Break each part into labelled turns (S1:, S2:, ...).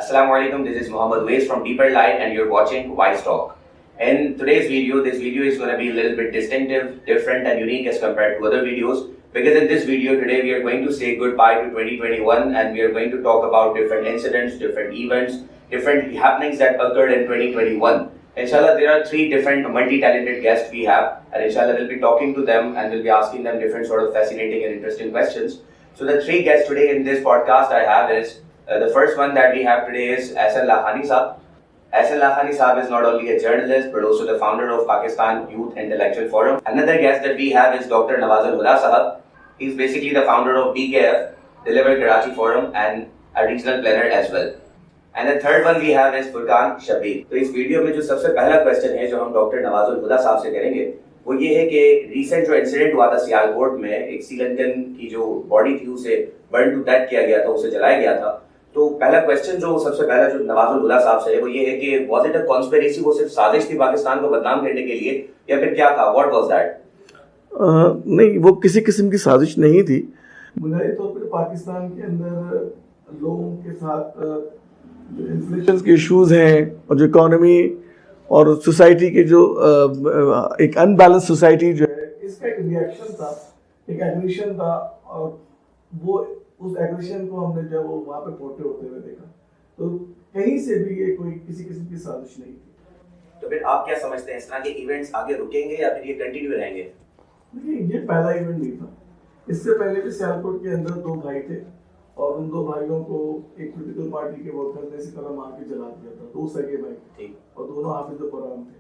S1: Assalamu alaikum, this is Muhammad Ways from Deeper Light and you're watching Wise Talk. In today's video, this video is going to be a little bit distinctive, different and unique as compared to other videos, because in this video today we are going to say goodbye to 2021 and we are going to talk about different incidents, different events, different happenings that occurred in 2021. Inshallah, there are three different multi-talented guests we have, and inshallah we'll be talking to them and we'll be asking them different sort of fascinating and interesting questions. So the three guests today in this podcast I have is the first one that we have today is Ehsan Lakhani Saab. Ehsan Lakhani Saab is not only a journalist but also the founder of Pakistan Youth Intellectual Forum. Another guest that we have is Dr. Nawazul Huda Sahab. He's basically the founder of BKF, Deliver Karachi Forum, and a regional planner as well. And the third one we have is Furqan Shabbir. तो इस video में जो सबसे पहला question है जो हम doctor नवाजुल हुदा साहब से करेंगे वो ये है कि रिसेंट जो इंसिडेंट हुआ था सियालकोट में, एक श्रीलंकन की जो बॉडी थी उसे बर्न टू डेथ किया गया था, उसे जलाया गया था। तो पहला क्वेश्चन जो सबसे पहला जो नवाजुल हुदा साहब से है वो ये है कि वाज इट अ कॉन्स्पिरेसी, वो सिर्फ साजिश थी पाकिस्तान को बदनाम करने के लिए या फिर क्या था, व्हाट वाज दैट?
S2: नहीं, वो किसी किस्म की साजिश नहीं थी।
S3: बुनियादी तौर पर पाकिस्तान के अंदर लोगों के साथ जो इन्फ्लेशन के इश्यूज हैं और जो इकोनॉमी और सोसाइटी के जो एक अनबैलेंस सोसाइटी जो है, इसका एक रिएक्शन था, एक एग्रेशन था, और वो उस एग्रेशन को हमने जब वो वहाँ पे पोर्ट्रे होते हुए देखा तो कहीं से भी ये कोई किसी किस्म की साजिश नहीं थी।
S1: तो फिर आप क्या समझते हैं, इस तरह के इवेंट्स आगे रुकेंगे या फिर ये कंटिन्यू रहेंगे?
S3: देखिए, ये पहला इवेंट नहीं था। इससे पहले भी सियालकोट के अंदर दो भाई थे और उन दो भाइयों को एक पॉलिटिकल पार्टी के वर्कर ने इसी तरह मार के जला दिया था। दो सगे भाई थे और दोनों हाफिज कुरान थे।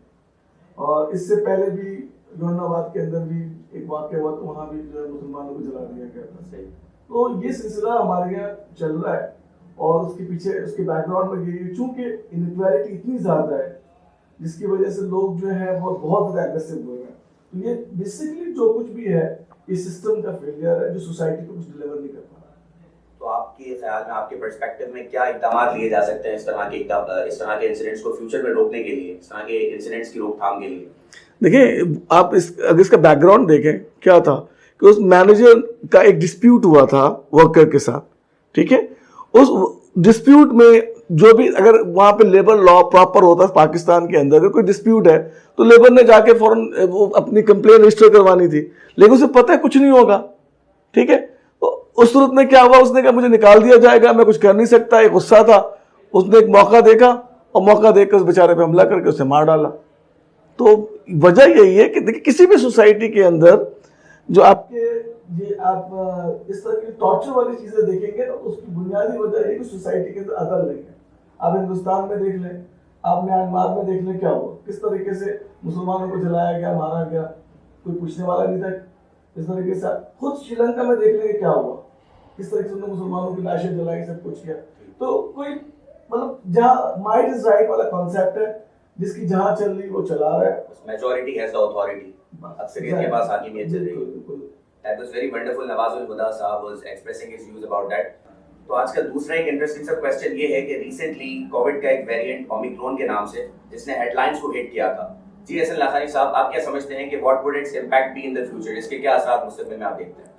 S3: और इससे पहले भी जहानाबाद के अंदर भी एक वाक़या हुआ, तो वहाँ भी जो है मुसलमानों को जला दिया गया था। तो ये सिलसिला हमारे यहाँ चल रहा है और उसके पीछे उसके बैकग्राउंड में ये चूँकि इनइक्वालिटी इतनी ज़्यादा है जिसकी वजह से लोग जो है वो बहुत ज़्यादा एग्रेसिव हो रहे हैं। तो ये बेसिकली जो कुछ भी है ये सिस्टम का फेलियर है जो सोसाइटी को कुछ डिलीवर नहीं कर पा रहा।
S1: तो आपके ख्याल में, आपके पर्सपेक्टिव में क्या इक़दाम लिए जा सकते हैं इस तरह के इंसिडेंट्स को फ्यूचर में रोकने के लिए, इस तरह के इंसिडेंट्स की रोकथाम के लिए?
S2: देखिए, आप अगर इसका बैकग्राउंड देखें, क्या था कि उस मैनेजर का एक डिस्प्यूट हुआ था वर्कर के साथ, ठीक है। उस डिस्प्यूट में जो भी, अगर वहाँ पे लेबर लॉ प्रॉपर होता है पाकिस्तान के अंदर, अगर कोई डिस्प्यूट है तो लेबर ने जाके फौरन वो अपनी कंप्लेन रजिस्टर करवानी थी, लेकिन उसे पता है कुछ नहीं होगा, ठीक है। तो उस सूरत में क्या हुआ, उसने कहा मुझे निकाल दिया जाएगा, मैं कुछ कर नहीं सकता। एक गुस्सा था, उसने एक मौका देखा और मौका देखकर उस बेचारे पे हमला करके उसे मार डाला। तो वजह यही है कि देखिए, किसी भी सोसाइटी के अंदर जो आपके
S3: ये आप इस तरह की टॉर्चर वाली चीजें देखेंगे तो उसकी बुनियादी वजह है कि सोसाइटी के अंदर अदल नहीं है। आप हिंदुस्तान में देख लें, आप म्यांमार में देख लें, क्या हुआ, किस तरीके से मुसलमानों को जलाया गया, मारा गया, कोई पूछने वाला नहीं था। इस तरीके से खुद श्रीलंका में देख लेंगे क्या हुआ, किस तरीके से उन्होंने मुसलमानों की लाशें जलाई, सब कुछ किया। तो कोई मतलब जहाँ माइट इज राइट वाला कॉन्सेप्ट है, जिसकी जहाँ चल रही वो चला रहा है,
S1: मेजॉरिटी हैज द अथॉरिटी, अक्सरियत के पास हाकिमियत चल रही है। That was very wonderful. Nawazul Huda Saab was expressing his views about that. तो आज का दूसरा एक इंटरेस्टिंग सा क्वेश्चन ये है कि रिसेंटली कोविड का एक वेरिएंट ओमिक्रॉन के नाम से जिसने हेडलाइंस को हिट किया था। जी एहसन लाखानी साहब, आप क्या समझते हैं कि what would it's impact be in the future, इसके क्या असरात मुस्तकबिल में आप देखते हैं?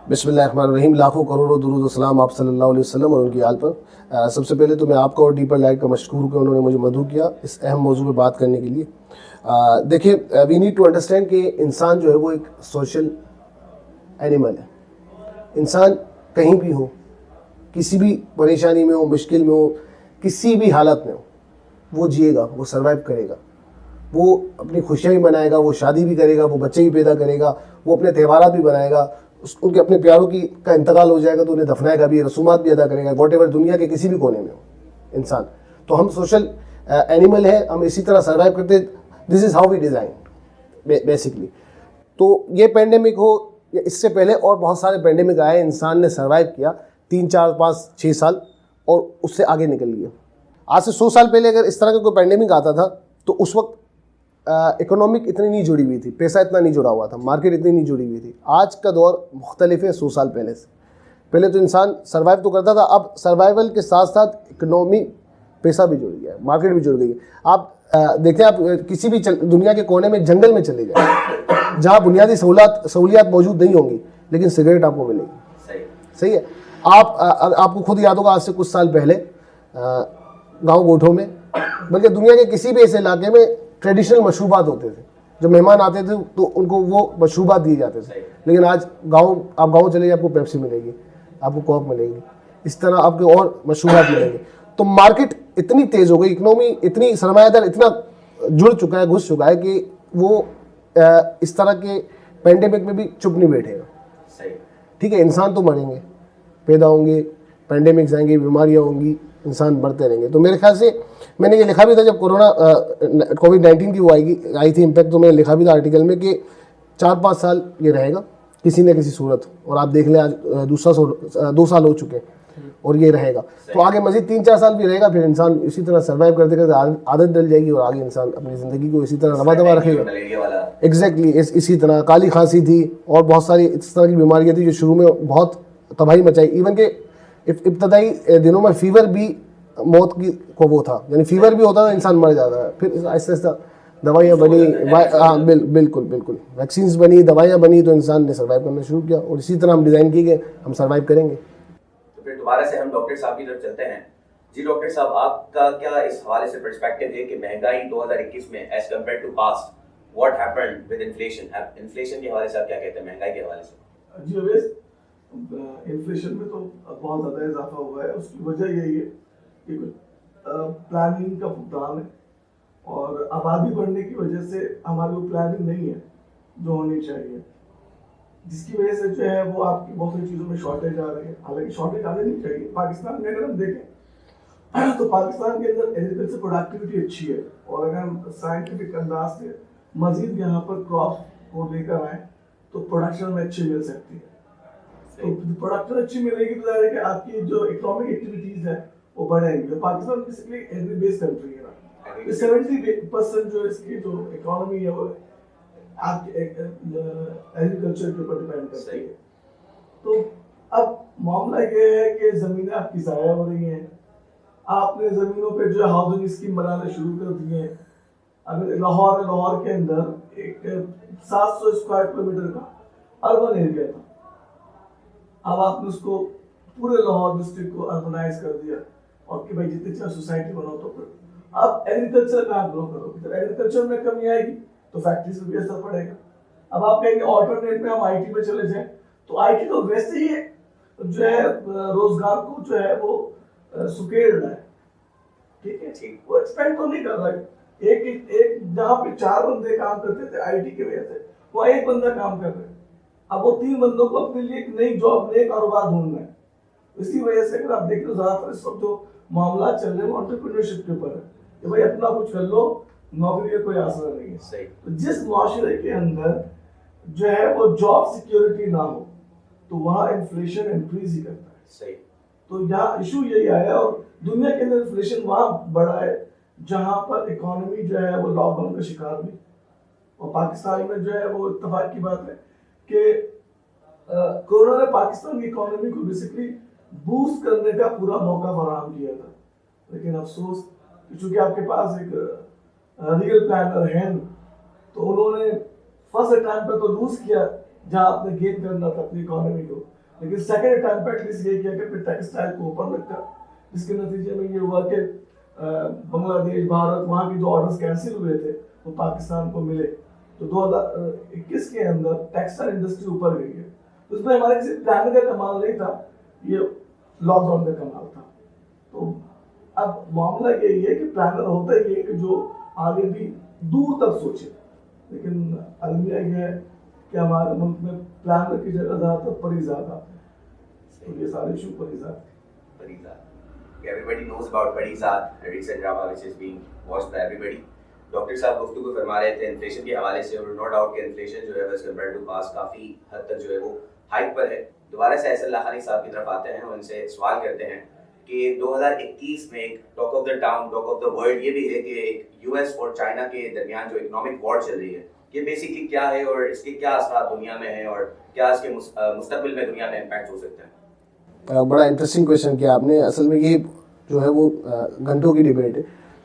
S4: बिस्मिल्लाहिर्रहमानिर्रहीम। लाखों करोड़ों दुरूद व सलाम आप सल्लल्लाहु अलैहि वसल्लम और उनकी आल पर। सबसे पहले तो मैं आपका और डीपर लाइट का मशकूर हूं कि उन्होंने मुझे मदऊ किया इस अहम मौजू पर बात करने के लिए। देखिए, वी नीड टू अंडरस्टैंड कि इंसान जो है वो एक सोशल एनिमल है। इंसान कहीं भी हो, किसी भी परेशानी में हो, मुश्किल में हो, किसी भी हालत में हो, वो जिएगा, वो सर्वाइव करेगा, वो अपनी खुशियाँ भी मनाएगा, वो शादी भी करेगा, वो बच्चे भी पैदा करेगा, वो अपने त्यौहार भी बनाएगा, उनके अपने प्यारों की का इंतकाल हो जाएगा तो उन्हें दफनाएगा भी, रसूमात भी अदा करेगा, वॉटेवर दुनिया के किसी भी कोने में हो इंसान। तो हम सोशल एनिमल है, हम इसी तरह सर्वाइव करते। This is how we design basically. तो ये पेंडेमिक हो, इससे पहले और बहुत सारे पेंडेमिक आए, इंसान ने सर्वाइव किया 3, 4, 5, 6 साल और उससे आगे निकल लिया। आज से 100 साल पहले अगर इस तरह का कोई पेंडेमिक आता था तो उस वक्त इकोनॉमिक इतनी नहीं जुड़ी हुई थी, पैसा इतना नहीं जुड़ा हुआ था, मार्केट इतनी नहीं जुड़ी हुई थी। आज का दौर मुख्तलिफ है 100 साल पहले से। पहले तो इंसान सर्वाइव तो करता था, अब सर्वाइवल के साथ साथ इकोनॉमी, पैसा भी जुड़ गया है, मार्केट भी जुड़ गई है। आप देखें, आप किसी भी दुनिया के कोने में जंगल में चले जाए जहाँ बुनियादी सहूलियात मौजूद नहीं होंगी, लेकिन सिगरेट आपको मिलेगी। सही है। आपको खुद याद होगा, आज से कुछ साल पहले गांव गोठों में, बल्कि दुनिया के किसी भी ऐसे इलाके में ट्रेडिशनल मशरूबात होते थे। जब मेहमान आते थे तो उनको वो मशरूबात दिए जाते थे। लेकिन आज आप गाँव चले जाइए, आपको पेप्सी मिलेगी, आपको कोक मिलेगी, इस तरह आपको और मशरूबात मिलेंगे। तो मार्केट इतनी तेज़ हो गई, इकोनॉमी इतनी, सरमायादार इतना जुड़ चुका है, घुस चुका है कि वो इस तरह के पेंडेमिक में भी चुप नहीं बैठेगा। ठीक है, इंसान तो मरेंगे, पैदा होंगे, पेंडेमिक्स आएंगे, बीमारियाँ होंगी, इंसान बढ़ते रहेंगे। तो मेरे ख्याल से मैंने ये लिखा भी था जब कोविड-19 की वो आई थी इम्पैक्ट, तो मैंने लिखा भी था आर्टिकल में कि 4-5 साल ये रहेगा किसी न किसी सूरत। और आप देख लें आज 2 साल हो चुके हैं और ये रहेगा। तो आगे मजीद 3-4 साल भी रहेगा, फिर इंसान इसी तरह सर्वाइव करते करते आदत डल जाएगी और आगे इंसान अपनी ज़िंदगी को इसी तरह रवा दवा रखेगा। एग्जैक्टली इसी तरह काली खांसी थी और बहुत सारी इस तरह की बीमारियाँ थी जो शुरू में बहुत तबाही मचाई। इवन के इब्तदाई दिनों में फीवर भी मौत की को वो था, यानी फीवर भी होता था, इंसान मर जाता है। फिर आहिस्ता आहिस्ता दवाइयाँ बनी, हाँ बिल्कुल वैक्सीन्स बनी, दवाइयाँ बनी, तो इंसान ने सर्वाइव करना शुरू किया और इसी तरह हम डिज़ाइन किए गए, हम सर्वाइव करेंगे।
S1: तो फिर दोबारा से हम डॉक्टर साहब की तरफ चलते हैं। जी डॉक्टर साहब, आपका क्या इस हवाले से पर्सपेक्टिव है कि महंगाई 2021 में as compared to past what happened with inflation? Inflation के हवाले से आप क्या कहते हैं, महंगाई के हवाले से?
S3: जी अवैस, इन्फ्लेशन में तो बहुत ज़्यादा इजाफा हुआ है। उसकी वजह यही है कि प्लानिंग का फुकदान है और आबादी बढ़ने की वजह से हमारी वो प्लानिंग नहीं है जो होनी चाहिए, जिसकी वजह से जो है वो आपकी बहुत सारी चीज़ों में शॉर्टेज आ रही है। हालांकि शॉर्टेज आने नहीं चाहिए। पाकिस्तान में अगर हम देखें तो पाकिस्तान के अंदर एग्रीकल्चर प्रोडक्टिविटी अच्छी है और अगर हम साइंटिफिक अंदाज से मजीद यहाँ पर क्रॉप को लेकर आए तो प्रोडक्शन में अच्छी मिल सकती है। तो प्रोडक्शन अच्छी मिलेगी तो जाहिर है कि आपकी जो इकोनॉमिक एक्टिविटीज है वो बढ़ेंगी। तो Pakistan basically agri based country है ना, 70% जो इसकी जो इकोनॉमी है वो आपके एग्रीकल्चर के ऊपर डिपेंड करती है। तो अब मामला ये है कि ज़मीनें आपकी ज़ाया हो रही हैं, आपने ज़मीनों पे जो हाउसिंग स्कीम बनाने शुरू कर दिए हैं। अगर लाहौर के अंदर एक 700 स्क्वायर किलोमीटर का अर्बन एरिया था, अब आपने उसको पूरे लाहौर डिस्ट्रिक्ट को अर्बनाइज कर दिया और कि भाई जितनी चाहे सोसाइटी बनाओ। तो फिर अब एग्रीकल्चर में आप ग्रो करोगे, जब एग्रीकल्चर में कमी आएगी तो फैक्ट्रीज पर भी असर पड़ेगा। अब आप कहेंगे ऑल्टरनेट में हम आईटी में चले जाएं, तो आईटी तो वैसे ही है जो है रोजगार को जो है वो सुकेड़ रहा है। ठीक है, वो एक्सपेक्ट तो नहीं कर रहा है। एक जहाँ पे 4 बंदे काम करते थे आईटी की वजह से, वो 1 बंदा काम कर रहे हैं। अब वो 3 बंदों को अपने लिए एक नई जॉब, नए कारोबार ढूंढना है। इसी वजह से अगर आप देखें तो ज्यादातर इस वक्त जो मामला चल रहे हैं वो एंटरप्रेन्योरशिप के ऊपर है कि भाई अपना कुछ कर लो, नौकरी का कोई आसरा नहीं है।
S1: सही।
S3: तो जिस माशरे के अंदर जो है वो जॉब सिक्योरिटी ना हो तो वहाँ इन्फ्लेशन इंक्रीज ही करता है।
S1: सही।
S3: तो यहाँ इशू यही आया और दुनिया के अंदर इन्फ्लेशन वहाँ बढ़ा है जहाँ पर इकोनॉमी जो है वो लॉकडाउन का शिकार हुई। और पाकिस्तान में जो है वो इत्तेफाक की बात है कि कोरोना ने पाकिस्तान की इकोनॉमी को बेसिकली बूस्ट करने का पूरा मौका फराहम किया था। लेकिन अफसोस कि चूंकि आपके पास एक रियल प्लानर है तो उन्होंने फर्स्ट टाइम पे तो लूज किया जहां आपने गेन करना था अपनी इकोनॉमी को, लेकिन सेकेंड टाइम पे एटलीस्ट ये किया कि फिर टेक्सटाइल को ओपन रखा, जिसके नतीजे में ये हुआ कि बांग्लादेश, भारत, वहाँ के जो ऑर्डर्स कैंसिल हुए थे वो पाकिस्तान को मिले। तो 2021 के अंदर टेक्सटाइल इंडस्ट्री ऊपर गई है। तो उसमें हमारे किसी प्लान का कमाल नहीं था, ये लॉकडाउन का कमाल था। तो अब मामला यही है कि प्लानर होता ही है कि जो आगे भी दूर तक सोचे, लेकिन अलमिया ये है कि हमारे मुल्क में प्लानर की जगह ज़्यादातर परिज़ाद आते हैं। तो ये सारे issue Parizaad.
S1: Everybody knows about Parizad, a recent drama which is being watched by everybody. Doctor साहब गुफ्तगू फरमा रहे थे इन्फ्लेशन के हवाले से, और नो डाउट कि इन्फ्लेशन जो है एज कंपेयर टू पास्ट काफ़ी हद तक जो है वो हाइक पर है। दोबारा से ऐसा लाखानी साहब की तरफ आते हैं, उनसे सवाल करते हैं कि 2021 में एक talk of the town, talk of the world ये भी है कि एक यूएस और चाइना के दरमियान जो इकोनॉमिक वॉर चल रही है, ये बेसिकली क्या है और इसके क्या असर दुनिया में है और क्या इसके मुस्तकबिल में दुनिया में इम्पैक्ट हो सकते हैं?
S4: बड़ा इंटरेस्टिंग क्वेश्चन किया आपने। असल में ये जो है वो घंटों की डिबेट है,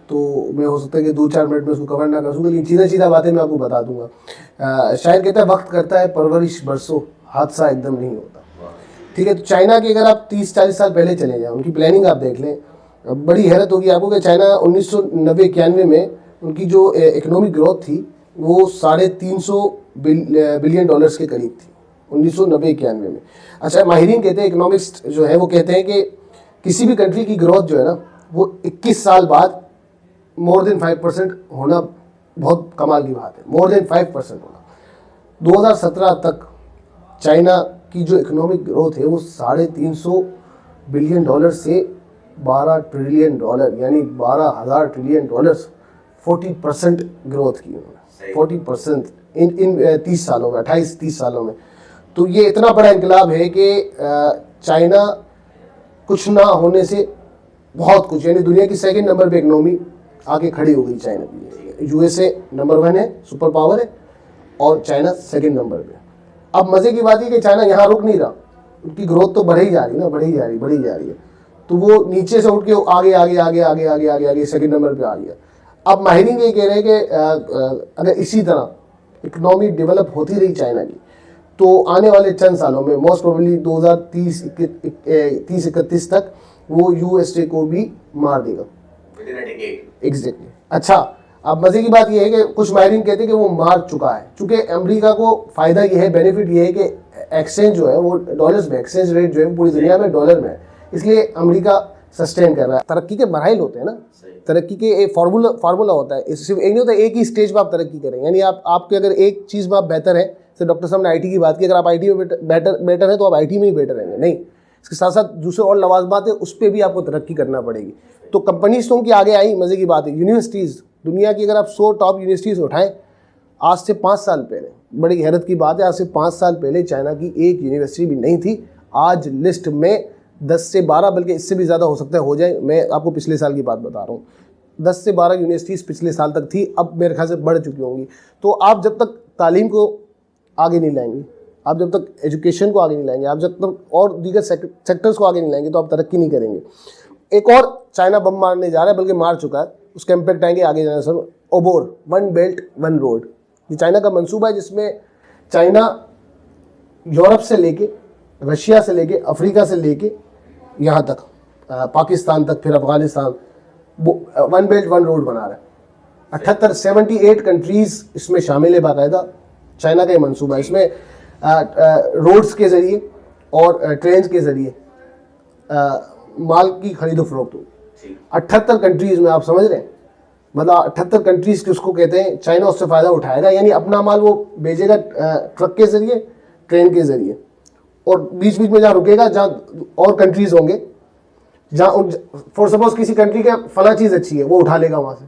S4: तो मैं हो सकता है कि 2-4 मिनट में उसको कवर ना कर सकूँ, लेकिन सीधा बातें मैं आपको बता दूंगा। शायद कहता है वक्त करता है परवरिश बरसों, हादसा एकदम नहीं होता। ठीक है, तो चाइना के अगर आप 30-40 साल पहले चले जाएं, उनकी प्लानिंग आप देख लें बड़ी हैरत होगी आपको कि चाइना 1990-91 में उनकी जो इकोनॉमिक ग्रोथ थी वो 350 बिलियन डॉलर्स के करीब थी 1990-91 में। अच्छा, माहिरीन कहते हैं, इकोनॉमिस्ट जो है वो कहते हैं कि किसी भी कंट्री की ग्रोथ जो है ना वो 21 साल बाद मोर देन 5% होना बहुत कमाल की बात है। मोर देन 5% होना। 2017 तक चाइना की जो इकोनॉमिक ग्रोथ है वो 350 बिलियन डॉलर से 12 ट्रिलियन डॉलर यानी 12,000 ट्रिलियन डॉलर्स 40% ग्रोथ की उन्होंने। 40% इन 30 सालों में, 28-30 सालों में। तो ये इतना बड़ा इनकलाब है कि चाइना कुछ ना होने से बहुत कुछ, यानी दुनिया की सेकंड नंबर पे इकोनॉमी आके खड़ी हो गई चाइना की। यूएसए नंबर 1 है, सुपर पावर है, और चाइना सेकंड नंबर पे। अब मजे की बात है कि चाइना यहाँ रुक नहीं रहा, उनकी ग्रोथ तो बढ़ी जा रही है ना, बढ़ी जा रही है। तो वो नीचे से उठ के आगे सेकंड नंबर पे आ गया। अब माहिरीन ये कह रहे हैं कि अगर इसी तरह इकोनॉमी डेवलप होती रही चाइना की तो आने वाले चंद सालों में मोस्ट प्रोबेबली 2030-31 तक वो यूएसए को भी मार देगा। एग्जैक्टली। अच्छा, अब मजे की बात यह है कि कुछ माहिरीन कहते हैं कि वो मार चुका है, क्योंकि अमेरिका को फायदा यह है, बेनिफिट ये है कि एक्सचेंज जो है वो डॉलर्स में, एक्सचेंज रेट जो है पूरी दुनिया में डॉलर में है, इसलिए अमेरिका सस्टेन कर रहा है। तरक्की के मराइल होते हैं ना, तरक्की के एक फार्मूला होता है, सिर्फ एक नहीं होता एक ही स्टेज पर आप तरक्की करें। यानी आपके अगर एक चीज़ में आप बेहतर है, जैसे डॉक्टर साहब ने आईटी की बात की, अगर आप आईटी में बेटर है तो आप आईटी में ही बेटर रहेंगे, नहीं, इसके साथ साथ दूसरे और लवाजमात है, उस पर भी आपको तरक्की करना पड़ेगी। तो कंपनीज तो की आगे आई, मज़े की बात है। यूनिवर्सिटीज़, दुनिया की अगर आप 100 टॉप यूनिवर्सिटीज़ उठाएं, आज से 5 साल पहले, बड़ी हैरत की बात है, आज से 5 साल पहले चाइना की एक यूनिवर्सिटी भी नहीं थी। आज लिस्ट में 10 से 12, बल्कि इससे भी ज़्यादा हो सकता है हो जाए, मैं आपको पिछले साल की बात बता रहा हूँ, 10 से 12 यूनिवर्सिटीज़ पिछले साल तक थी, अब मेरे ख्याल से बढ़ चुकी होंगी। तो आप जब तक तालीम को आगे नहीं लाएंगे, आप जब तक एजुकेशन को आगे नहीं लाएंगे, आप जब तक और दीगर सेक्टर्स को आगे नहीं लाएंगे, तो आप तरक्की नहीं करेंगे। एक और चाइना बम मारने जा रहा है, बल्कि मार चुका है, उसका इम्पैक्ट आएंगे आगे जाने से। ओबोर, 1 बेल्ट 1 रोड, ये चाइना का मंसूबा है, जिसमें चाइना यूरोप से लेके, रशिया से लेके, अफ्रीका से लेके यहाँ तक पाकिस्तान तक, फिर अफगानिस्तान, 1 बेल्ट 1 रोड बना रहा है। 78 कंट्रीज इसमें शामिल है। बाकायदा चाइना का ये मंसूबा है। इसमें रोड्स के ज़रिए और ट्रेन के ज़रिए माल की खरीदो फरोख्त हो। 78 कंट्रीज़ में, आप समझ रहे हैं, मतलब 78 कंट्रीज़ के उसको कहते हैं, चाइना उससे फ़ायदा उठाएगा। यानी अपना माल वो भेजेगा ट्रक के ज़रिए, ट्रेन के ज़रिए, और बीच बीच में जहाँ रुकेगा, जहाँ और कंट्रीज़ होंगे, जहाँ फॉर सपोज किसी कंट्री के फला चीज़ अच्छी है, वो उठा लेगा, वहाँ से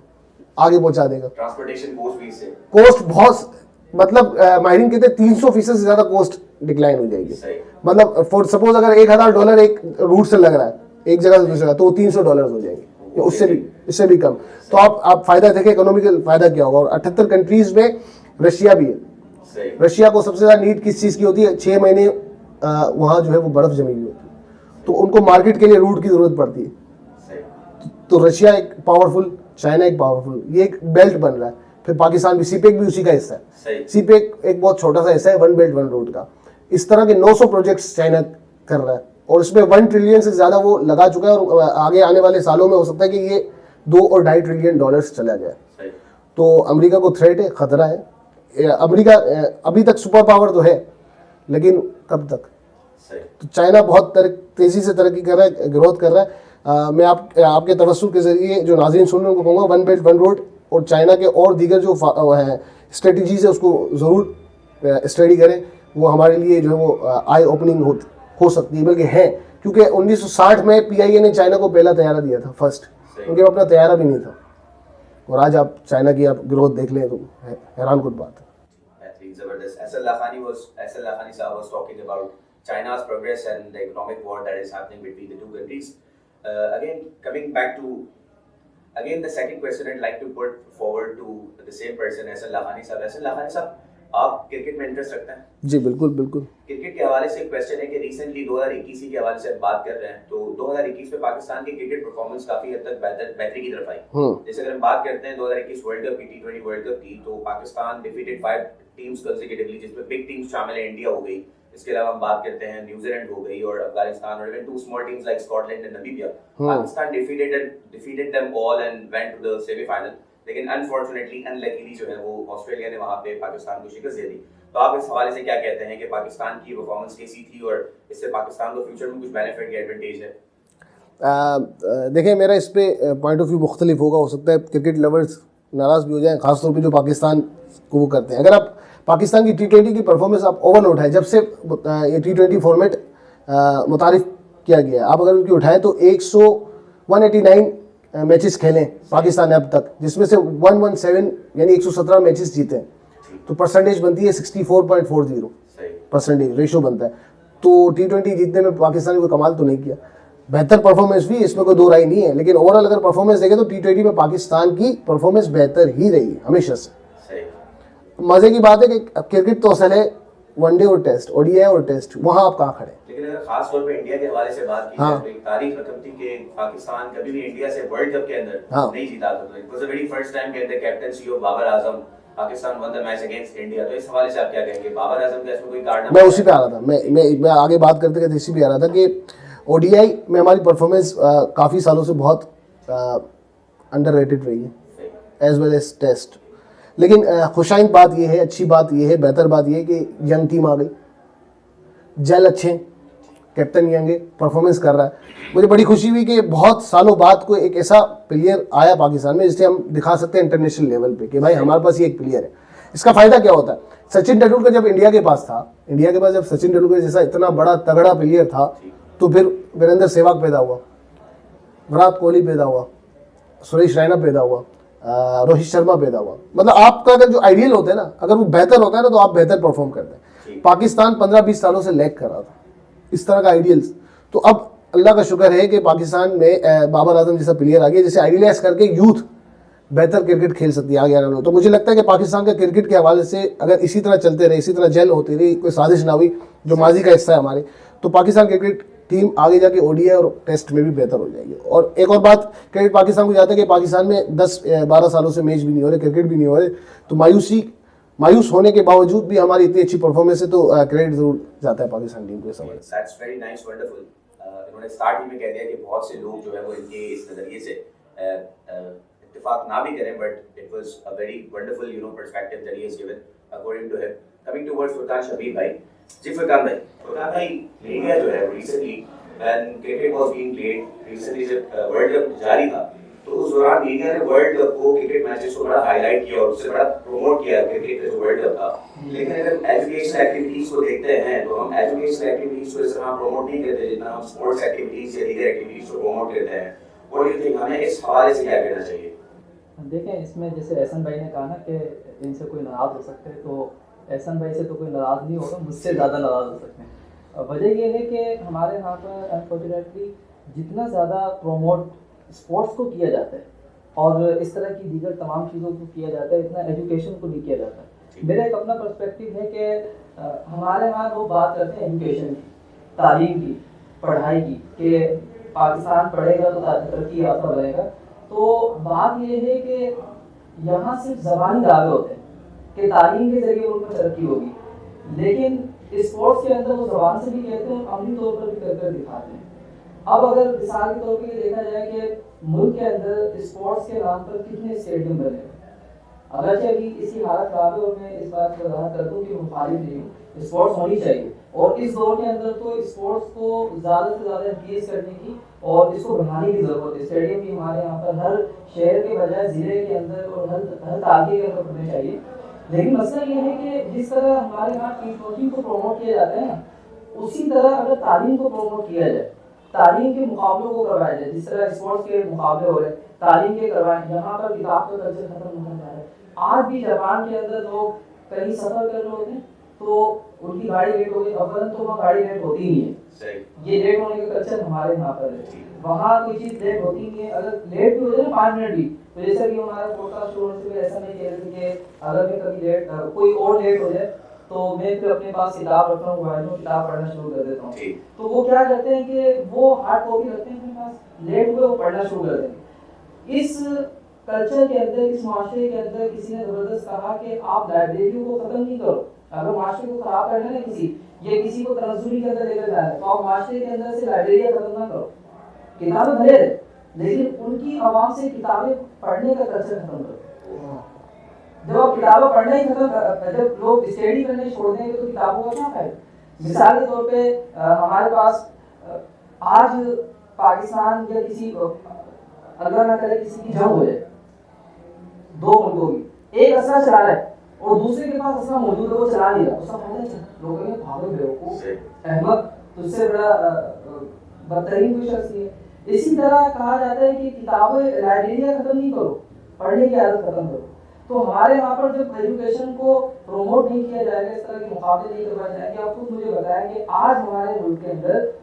S4: आगे पहुँचा देगा।
S1: ट्रांसपोर्टेशन
S4: कॉस्ट बहुत, मतलब माहिरीन कहते हैं 300% से ज़्यादा कॉस्ट डिक्लाइन हो जाएगी। मतलब फॉर सपोज अगर $1,000 एक रूट से लग रहा है, एक जगह से दूसरी जगह, तो $300 हो जाएंगे, उससे भी कम। तो आप फायदा देखें, इकोनॉमिकल फायदा क्या होगा। और 78 कंट्रीज में रशिया भी है। रशिया को सबसे ज़्यादा नीड किस चीज़ की होती है? 6 महीने वहाँ जो है वो बर्फ़ जमी हुई होती है, तो उनको मार्केट के लिए रूट की ज़रूरत पड़ती है। तो रशिया एक पावरफुल, चाइना एक पावरफुल, ये एक बेल्ट बन रहा है। फिर पाकिस्तान भी, सीपेक भी उसी का हिस्सा है। सीपेक एक बहुत छोटा सा हिस्सा है 1 बेल्ट 1 रोड का। इस तरह के 900 प्रोजेक्ट्स चाइना कर रहा है, और इसमें 1 ट्रिलियन से ज़्यादा वो लगा चुका है, और आगे आने वाले सालों में हो सकता है कि ये $2 और $2.5 ट्रिलियन चला जाए। तो अमेरिका को थ्रेट है, खतरा है। अमेरिका अभी तक सुपर पावर तो है, लेकिन कब तक? तो चाइना बहुत तेज़ी से तरक्की कर रहा है, ग्रोथ कर रहा है। मैं आपके तवज्जुह के ज़रिए जो नाज़रीन सुन रहे हैं उनको कहूँगा, 1 बेल्ट 1 रोड और चाइना के और दीगर जो स्ट्रेटजीज है उसको ज़रूर स्टडी करें। वो हमारे लिए जो है वो आई ओपनिंग हो सकती है, बल्कि है, क्योंकि 1960 में PIA ने चाइना को पहला तैयारा दिया था, फर्स्ट, क्योंकि अपना तैयारा भी नहीं था। और आज आप चाइना की आप ग्रोथ देख लें तो हैरान कुछ बात है।
S1: Zabardast. Asal Lakhani sahab was talking about China's progress and the economic war that is happening between the two countries. Again, coming back to the second question I'd like to put forward to the same person, Asal Lakhani sahab. Asal Lakhani sahab, आप cricket में interest रखते हैं?
S4: जी बिल्कुल बिल्कुल।
S1: Cricket के हवाले से एक क्वेश्चन है कि रिसेंटली 2021 के हवाले से बात कर रहे हैं, तो 2021 में पाकिस्तान की क्रिकेट परफॉर्मेंस काफी हद तक बेहतरी की तरफ आई। जैसे अगर हम बात करते हैं 2021 वर्ल्ड कप की, T20 वर्ल्ड कप की, तो पाकिस्तान डिफीटेड 5 टीम्स कंसेक्यूटिवली, जिसमें बिग टीम्स शामिल है, इंडिया हो गई, इसके अलावा हम बात करते हैं न्यूजीलैंड हो गई और अफगानिस्तान और even two small teams like Scotland and Namibia. Pakistan defeated them all and went to the semifinal, लेकिन अनफॉर्चुनेटली अनलकीली जो है वो ऑस्ट्रेलिया ने वहां पे पाकिस्तान को शिकस्त दे दी। तो आप इस हवाले से क्या कहते हैं कि पाकिस्तान की परफॉर्मेंस कैसी थी और इससे पाकिस्तान को फ्यूचर में कुछ बेनिफिट या एडवांटेज है?
S4: देखिए, मेरा इस पे पॉइंट ऑफ व्यू मुख्तलिफ होगा। हो सकता है क्रिकेट लवर्स नाराज़ भी हो जाएं, खासतौर पे जो पाकिस्तान को वो करते हैं। अगर आप पाकिस्तान की T20 की परफॉर्मेंस आप ओवरऑल उठाएं, जब से ये T20 फॉर्मेट मुतारिफ किया गया, आप अगर उनकी उठाएं तो 189 मैचेस खेले पाकिस्तान ने अब तक, जिसमें से 117 यानी 117 मैचेस जीते हैं। तो परसेंटेज बनती है 64.40 परसेंटेज रेशो बनता है। तो T20 जीतने में पाकिस्तान ने कोई कमाल तो नहीं किया, बेहतर परफॉर्मेंस भी, इसमें कोई दो राय नहीं है। लेकिन ओवरऑल अगर परफॉर्मेंस देखें तो T20 में पाकिस्तान की परफॉर्मेंस बेहतर ही रही है हमेशा से। मजे की बात है कि क्रिकेट तो असल है वनडे और टेस्ट, ODI और टेस्ट, वहां आप कहाँ खड़े।
S1: लेकिन अगर खास तौर पे इंडिया के हवाले से बात की जाए तो एक तारीख रकम थी कि पाकिस्तान कभी भी इंडिया से वर्ल्ड कप के अंदर नहीं जीता था। It was the very first time कि under captaincy of Babar Azam Pakistan won the match against India. तो इस हवाले से आप क्या कहेंगे? बाबर आजम का इसमें कोई कारण?
S4: मैं उसी पे आ रहा था, मैं आगे बात करते करते इसी पे आ रहा था कि ODI में हमारी परफॉर्मेंस काफ़ी सालों से बहुत अंडररेटेड रही है एज वेल एज टेस्ट। लेकिन खुशाइन बात यह है, अच्छी बात यह है, बेहतर बात यह है कि यंग टीम आ गई, जल अच्छे, कैप्टन यंग है, परफॉर्मेंस कर रहा है। मुझे बड़ी खुशी हुई कि बहुत सालों बाद कोई एक ऐसा प्लेयर आया पाकिस्तान में जिसे हम दिखा सकते हैं इंटरनेशनल लेवल पे कि भाई हमारे पास ये एक प्लेयर है। इसका फ़ायदा क्या होता है? सचिन तेंदुलकर जब इंडिया के पास था, इंडिया के पास जब सचिन तेंदुलकर जैसा इतना बड़ा तगड़ा प्लेयर था, तो फिर वीरेंद्र सहवाग पैदा हुआ, विराट कोहली पैदा हुआ, सुरेश रैना पैदा हुआ, रोहित शर्मा पैदा हुआ। मतलब आपका अगर जो आइडियल होता है ना, अगर वो बेहतर होता है ना, तो आप बेहतर परफॉर्म करते हैं। पाकिस्तान 15-20 सालों से लैग कर रहा था इस तरह का आइडियल्स। तो अब अल्लाह का शुक्र है कि पाकिस्तान में बाबर आजम जैसा प्लेयर आ गया, जिसे आइडियलाइज करके यूथ बेहतर क्रिकेट खेल सकती है आगे आने वाले। तो मुझे लगता है कि पाकिस्तान के क्रिकेट के हवाले से अगर इसी तरह चलते रहे, इसी तरह जेल होती रही, कोई साजिश ना हुई जो माजी का हिस्सा है हमारे, तो पाकिस्तान क्रिकेट टीम आगे जाके ODI और टेस्ट में भी बेहतर हो जाएगी। और एक और बात, क्रेडिट पाकिस्तान को जाता है कि पाकिस्तान में 10-12 सालों से मैच भी नहीं हो रहे, क्रिकेट भी नहीं हो रहे, तो मायूस होने के बावजूद भी हमारी इतनी अच्छी परफॉर्मेंस है, तो क्रेडिट जरूर जाता है पाकिस्तान टीम को इस हवाले से।
S1: That's very nice, wonderful. इन्होंने स्टार्ट ही में कह दिया कि बहुत से लोग जो है वो इनके इस नजरिए से इत्तेफाक ना भी करें, but it was a very wonderful perspective that he has given according to him. Coming towards Furqan Shabbir भाई, जी फुरकान भाई, इंडिया जो है recently when cricket was being played, recently जब वर्ल्ड कप जारी था, तो उस दौरान इंडिया ने वर्ल्ड कप को, क्रिकेट मैचेस को बड़ा हाईलाइट किया और उससे बड़ा प्रमोट किया क्रिकेट का जो वर्ल्ड कप था। लेकिन अगर एजुकेशन एक्टिविटीज को देखते हैं तो हम एजुकेशन एक्टिविटीज को इस तरह प्रमोट नहीं करते जितना हम स्पोर्ट्स एक्टिविटीज या दीगर एक्टिविटीज को प्रमोट करते हैं। व्हाट डू यू थिंक, हमें इस हवाले से क्या करना चाहिए?
S5: देखें, इसमें जैसे एहसन भाई ने कहा ना कि इनसे कोई नाराज़ हो सकते हैं, तो एहसन भाई से तो कोई नाराज़ नहीं होगा, मुझसे ज़्यादा नाराज़ हो सकते हैं। वजह ये है कि हमारे यहाँ पर अनफॉर्चुनेटली जितना ज़्यादा प्रमोट स्पोर्ट्स को किया जाता है और इस तरह की दीगर तमाम चीज़ों को किया जाता है, इतना एजुकेशन को नहीं किया जाता है। मेरा एक अपना पर्सपेक्टिव है कि हमारे यहाँ लोग बात करते हैं एजुकेशन की, तालीम की, पढ़ाई की, कि पाकिस्तान पढ़ेगा तो तरक्की याफ्ता बनेगा। तो बात यह है कि यहाँ सिर्फ ज़बानी दावे होते हैं कि तालीम के जरिए उनमें तरक्की होगी, लेकिन स्पोर्ट्स के अंदर वो ज़बान से भी कहते हैं, अमली तौर पर भी कर दिखाते हैं। अब अगर मिसाल के तौर पर ये देखा जाए कि मुल्क के अंदर स्पोर्ट्स के नाम पर कितने स्टेडियम बने, अगरचे अभी इसी हालत खराब है और मैं इस बात पर वजाहत कर दूँ कि मुखालिफ नहीं हूँ, स्पोर्ट्स होनी चाहिए। और इस दौर के अंदर तो स्पोर्ट्स को ज़्यादा से ज़्यादा इंक्रीज करने की और इसको बढ़ाने की ज़रूरत है। स्टेडियम भी हमारे यहाँ पर हर शहर के बजाय ज़िले के अंदर और हर तालुके के अंदर बनने चाहिए। लेकिन मसला ये है कि जिस तरह हमारे यहाँ T20 को प्रमोट किया जाता है ना, उसी तरह अगर तालीम को प्रमोट किया जाए, तालीम के मुकाबलों को करवाया जाए, जिस तरह स्पोर्ट्स के मुकाबले हो रहे हैं तालीम के करवाएं। यहाँ पर किताब का कल्चर खत्म होता जा रहा है। आज भी जापान के अंदर लोग कहीं सफर कर रहे होते हैं तो उनकी गाड़ी लेट हो गई, अवलन तो वहाँ गाड़ी लेट होती नहीं है। ये लेट होने का कल्चर हमारे यहाँ पर है, वहाँ कोई चीज़ लेट होती नहीं है। अगर लेट भी हो जाए ना 5 मिनट भी, तो जैसा कि हमारा पॉडकास्ट शुरू होने से ऐसा नहीं कह रहे थे कि अगर मैं कभी लेट कोई और लेट हो जाए तो मैं फिर अपने पास किताब रखता हूँ, मोबाइल में किताब पढ़ना शुरू कर देता हूँ। तो वो क्या करते हैं कि वो हार्ड कॉपी रखते हैं अपने पास, लेट हुए वो पढ़ना शुरू कर देंगे। इस कल्चर के अंदर, इस माशरे के अंदर किसी ने ज़बरदस्त कहा कि आप लाइब्रेरियों को ख़त्म नहीं करो, अगर माशरे को खराब करना है किसी, ये किसी को तनज़्ज़ुली के अंदर लेकर जाना है, तो आप माशरे के अंदर से लाइब्रेरिया खत्म ना करो। किताबें भले रहे, लेकिन उनकी आवाम से किताबें पढ़ने का कल्चर खत्म करो। जब आप किताबें पढ़ना ही खत्म, जब लोग स्टडी करने छोड़ देंगे तो किताबों का क्या फायदा। मिसाल के तौर पे हमारे पास आज पाकिस्तान या किसी, अल्लाह ना करे किसी की जंग हो जाए, दो मुल्कों की, एक असला चला रहा है और दूसरे के पास असला मौजूद है, वो चला नहीं रहा, उसका फायदा क्या? लोग कहेंगे भागो बेवकूफ, अहमद, तुझसे बड़ा बदतरीन कोई शख्स नहीं है। इसी तरह कहा जाता है कि किताबें लाइब्रेरियां खत्म नहीं करो, पढ़ने की आदत खत्म करो। तो हमारे यहाँ पर जब एजुकेशन को प्रमोट नहीं किया जाएगा, इस तरह के मुकाबले नहीं करवाए जाएंगे, आप खुद मुझे बताएं कि आज हमारे मुल्क के अंदर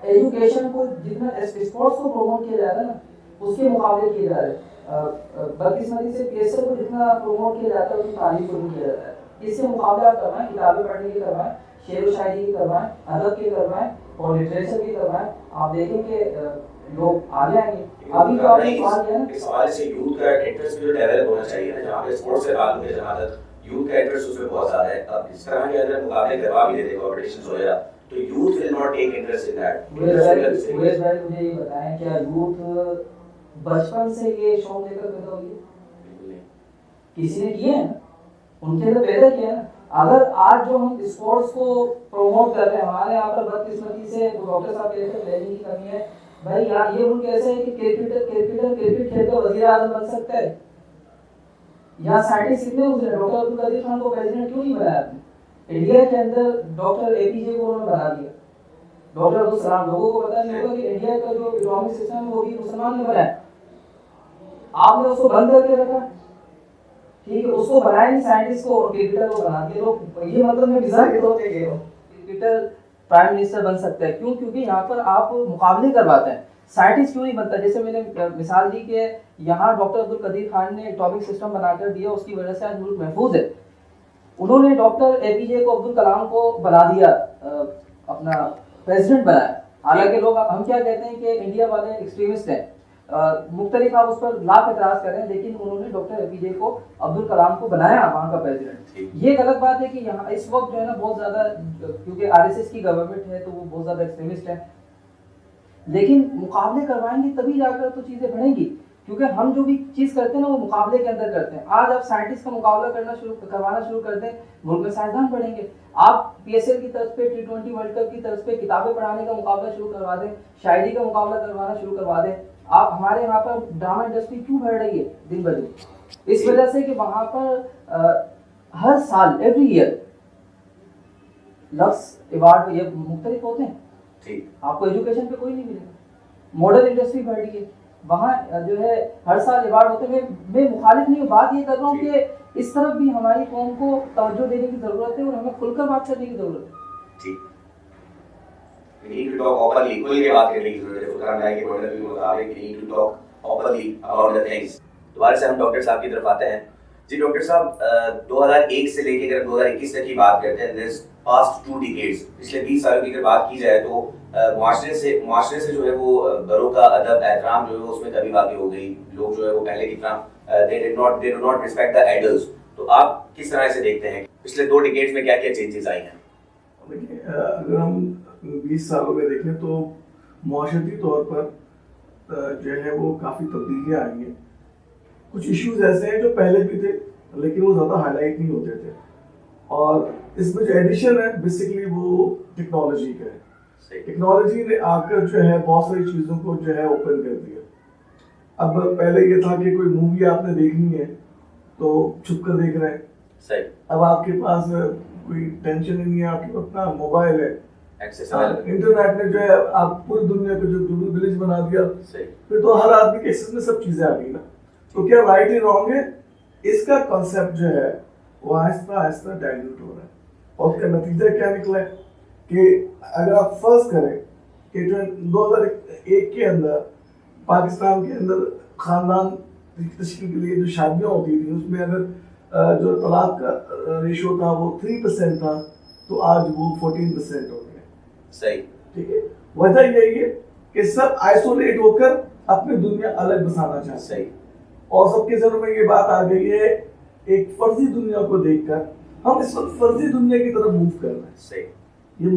S5: एजुकेशन को जितना स्पोर्ट्स को प्रमोट किया जा रहा है ना, उसके मुकाबले किए जा रहे हैं। बदकिस्मती से केसर को जितना प्रमोट किया जाता है उसकी तारीफ को नहीं किया जाता है। इससे मुकाबले आप करवाएं, किताबें पढ़ने की करवाएं, शेर व शायरी की करवाएं, अदब की करवाएं और लिटरेचर की करवाएं, आप देखेंगे लोग आगे आएंगे। अभी तो आपने सवाल किया ना,
S1: इस हवाले से यूथ का इंटरेस्ट भी डेवलप होना चाहिए ना, जहाँ पे स्पोर्ट्स से ताल्लुक है, जहाँ तक यूथ का इंटरेस्ट उसमें बहुत ज्यादा है। अब इस तरह के अगर मुकाबले करवा भी देते, कॉम्पिटिशंस वगैरह, तो youth will not take interest in that.
S5: मुझे ये बताएं, क्या यूथ बचपन से ये शौक लेकर पैदा हुई है? किसी ने किया है ना, उनके अंदर पैदा किया है ना। अगर आज जो हम स्पोर्ट्स को प्रमोट कर रहे हैं, हमारे यहाँ पर बदकिस्मती से डॉक्टर साहब कहते हैं प्लानिंग की कमी है। भाई यार ये मुल्क ऐसा है कि क्रिकेट खेल कर वजीर आजम बन सकता है। यहाँ साइंटिस्ट कितने उतरे, डॉक्टर अब्दुल कदीर खान को प्रेसिडेंट क्यों नहीं बनाया आपने? इंडिया के अंदर डॉक्टर एपीजे को उन्होंने बना दिया, डॉक्टर अब्दुल कलाम। लोगों को पता नहीं होगा कि इंडिया का जो इकोनॉमिक सिस्टम है वो भी मुसलमान ने बनाया, आपने उसको बंद करके रखा। ठीक है, उसको बनाया नहीं साइंटिस्ट को और क्रिकेटर को बना दिया। लोग ये मतलब मैं मिजाज के तौर पे कह रहा हूँ, क्रिकेटर प्राइम मिनिस्टर बन सकता है। क्यों? क्योंकि यहाँ पर आप मुकाबले करवाते हैं। साइंटिस्ट क्यों नहीं बनता? जैसे मैंने मिसाल दी कि यहाँ डॉक्टर अब्दुल कदीर खान ने एटॉमिक सिस्टम बनाकर दिया, उसकी वजह से आज मुल्क महफूज है। उन्होंने डॉक्टर एपीजे को, अब्दुल कलाम को बना दिया, अपना प्रेसिडेंट बनाया। हालांकि लोग, हम क्या कहते हैं कि इंडिया वाले एक्सट्रीमिस्ट हैं, मुख्तलिफ आप उस पर लाख एतराज करें, लेकिन उन्होंने डॉक्टर एपीजे को, अब्दुल कलाम को बनाया वहाँ का प्रेसिडेंट। ये गलत बात है कि यहाँ इस वक्त जो है ना बहुत ज़्यादा, क्योंकि आरएसएस की गवर्नमेंट है तो वो बहुत ज़्यादा एक्सट्रीमिस्ट है। लेकिन मुकाबले करवाएंगे तभी जाकर तो चीज़ें बढ़ेंगी, क्योंकि हम जो भी चीज़ करते हैं ना वो मुकाबले के अंदर करते हैं। आज आप साइंटिस्ट का मुकाबला करवाना शुरू कर दें, मुल्क में साइंसदान बढ़ेंगे। आप पीएसएल की तरफ पे, T20 वर्ल्ड कप की तरफ पे किताबें पढ़ाने का मुकाबला शुरू करवा दें, शायरी का मुकाबला करवाना शुरू करवा दें। आप, हमारे यहाँ पर ड्रामा इंडस्ट्री क्यों बढ़ रही है दिन ब दिन? इस वजह से कि वहाँ पर हर साल, एवरी ईयर लक्स अवार्ड ये मुख्तलिफ होते हैं।
S1: ठीक,
S5: आपको एजुकेशन पे कोई नहीं मिलेगा। मॉडल इंडस्ट्री बढ़ रही है, वहाँ जो है हर साल अवार्ड होते हैं। मैं मुखालिफ नहीं हूँ, बात ये कर रहा हूँ कि इस तरफ भी हमारी कौम को तवज्जो देने की ज़रूरत है और हमें खुलकर बात करने की ज़रूरत है।
S1: ठीक। We need to talk openly, खुल के बात करने की जरूरत है। फुरकान भाई के पॉइंट ऑफ व्यू के मुताबिक we need to talk openly about the things। दोबारा से हम डॉक्टर साहब की तरफ आते हैं। जी डॉक्टर साहब, 2001 से लेके अगर 2021 तक की बात करते हैं, दिस पास्ट 2 डिकेड्स, पिछले 20 सालों की अगर बात की जाए तो मुआशरे से जो है वो बड़ों का अदब एहतराम जो है वो उसमें कमी वाक़ई हो गई। लोग जो है वो पहले की तरह they do not respect the elders। तो आप किस तरह से देखते हैं पिछले 2 डिकेड्स में क्या क्या चेंजेस आई हैं?
S3: देखिए, अगर हम 20 सालों में देखें तो मुआशरती तौर पर जो है वो काफ़ी तब्दीलियाँ आई हैं। कुछ इश्यूज ऐसे हैं जो पहले भी थे लेकिन वो ज़्यादा हाईलाइट नहीं होते थे, और इसमें जो एडिशन है बेसिकली वो टेक्नोलॉजी का है। टेक्नोलॉजी ने आकर जो है बहुत सारी चीज़ों को जो है ओपन कर दिया। अब पहले ये था कि कोई मूवी आपने देखनी है तो छुप कर देख रहे हैं,
S1: सही।
S3: अब आपके पास कोई टेंशन ही नहीं है, आपके अपना मोबाइल है,
S1: एक्सेसिबल,
S3: इंटरनेट ने जो है आप पूरी दुनिया को जो ग्लोबल विलेज बना दिया,
S1: सही।
S3: फिर तो हर आदमी के एक्सेस में सब चीजें आ गई ना। तो क्या राइट ही रॉन्ग है? इसका कॉन्सेप्ट जो है वो आहिस्ता आहिस्ता डाइल्यूट हो रहा है, और उसका नतीजा क्या निकला है कि अगर आप फर्ज करें कि जो 2001 के अंदर पाकिस्तान के अंदर खानदान तश्कील के लिए जो शादियाँ होती थी उसमें अगर जो तलाक का रेशो था वो 3% था, तो आज वो 14% हो गया।
S1: सही,
S3: ठीक है, वजह यही है कि सब आइसोलेट होकर अपनी दुनिया अलग बसाना चाहते हैं, और सबके जरूर में ये बात आ गई है एक फर्जी दुनिया को देखकर हम इस वक्त फर्जी दुनिया की तरफ मूव कर रहे हैं।
S1: सही।
S3: ये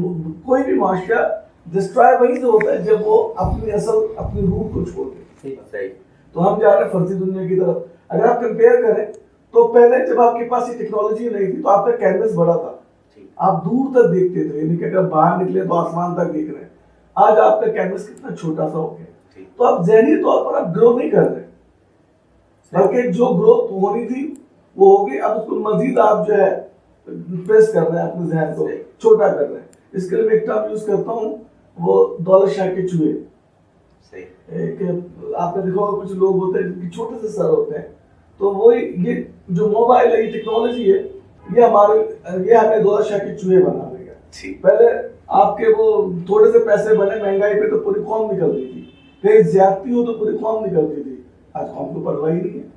S3: कोई भी माशरा डिस्ट्रॉय वहीं से होता है जब वो अपनी रूट को छोड़ दे।
S1: सही।
S3: तो हम जा रहे हैं फर्जी दुनिया की तरफ। अगर आप कंपेयर करें तो पहले जब आपके पास ये टेक्नोलॉजी नहीं थी तो आपका कैनवस बड़ा था, आप दूर तक देखते थे, यानी कि अगर बाहर निकले तो आसमान तक देख रहे हैं। आज आपका कैनवस कितना छोटा सा हो गया, तो आप ज़हनी तौर पर आप ग्रो नहीं कर रहे, बल्कि जो ग्रोथ होनी थी वो होगी। अब उसको मजीद आप जो है प्रेस कर रहे हैं, अपने जहन को छोटा कर रहे हैं। इसके लिए मैं एक टर्म यूज करता हूँ, वो दौलत शाह के चूहे। आपने देखा होगा कुछ लोग होते हैं जिनके छोटे से सर होते हैं, तो वो ये जो मोबाइल है, ये टेक्नोलॉजी है, ये हमें दौलत शाह के चूहे बना देगा। पहले आपके वो थोड़े से पैसे बने, महंगाई पे तो पूरी कौम निकलती थी, कहीं ज्यादती हो तो पूरी कौम निकलती थी। आज कौम को परवाह ही नहीं है।